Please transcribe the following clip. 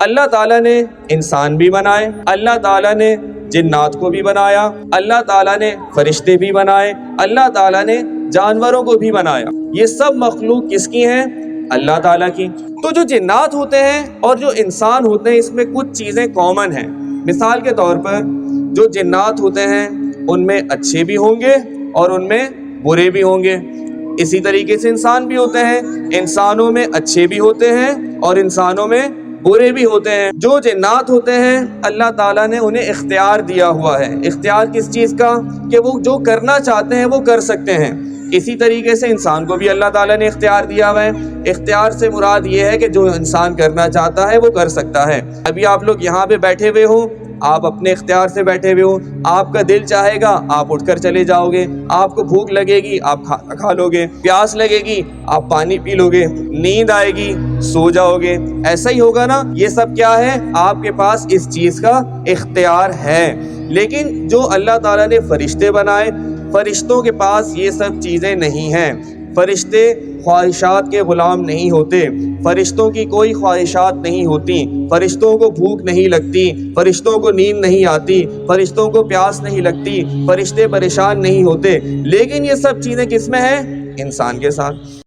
اللہ تعالیٰ نے انسان بھی بنائے، اللہ تعالیٰ نے جنات کو بھی بنایا، اللہ تعالیٰ نے فرشتے بھی بنائے، اللہ تعالیٰ نے جانوروں کو بھی بنایا۔ یہ سب مخلوق کس کی ہیں؟ اللہ تعالیٰ کی۔ تو جو جنات ہوتے ہیں اور جو انسان ہوتے ہیں اس میں کچھ چیزیں کامن ہیں۔ مثال کے طور پر جو جنات ہوتے ہیں ان میں اچھے بھی ہوں گے اور ان میں برے بھی ہوں گے۔ اسی طریقے سے انسان بھی ہوتے ہیں، انسانوں میں اچھے بھی ہوتے ہیں اور انسانوں میں برے بھی ہوتے ہیں۔ جو جنات ہوتے ہیں اللہ تعالیٰ نے انہیں اختیار دیا ہوا ہے۔ اختیار کس چیز کا؟ کہ وہ جو کرنا چاہتے ہیں وہ کر سکتے ہیں۔ اسی طریقے سے انسان کو بھی اللہ تعالیٰ نے اختیار دیا ہوا ہے۔ اختیار سے مراد یہ ہے کہ جو انسان کرنا چاہتا ہے وہ کر سکتا ہے۔ ابھی آپ لوگ یہاں پہ بیٹھے ہوئے ہوں، آپ اپنے اختیار سے بیٹھے ہوئے ہوں، آپ کا دل چاہے گا آپ اٹھ کر چلے جاؤ گے، آپ کو بھوک لگے گی آپ کھانا کھا لو گے، پیاس لگے گی آپ پانی پی لو گے، نیند آئے گی سو جاؤ گے۔ ایسا ہی ہوگا نا؟ یہ سب کیا ہے؟ آپ کے پاس اس چیز کا اختیار ہے۔ لیکن جو اللہ تعالیٰ نے فرشتے بنائے، فرشتوں کے پاس یہ سب چیزیں نہیں ہیں۔ فرشتے خواہشات کے غلام نہیں ہوتے، فرشتوں کی کوئی خواہشات نہیں ہوتی، فرشتوں کو بھوک نہیں لگتی، فرشتوں کو نیند نہیں آتی، فرشتوں کو پیاس نہیں لگتی، فرشتے پریشان نہیں ہوتے۔ لیکن یہ سب چیزیں کس میں ہیں؟ انسان کے ساتھ۔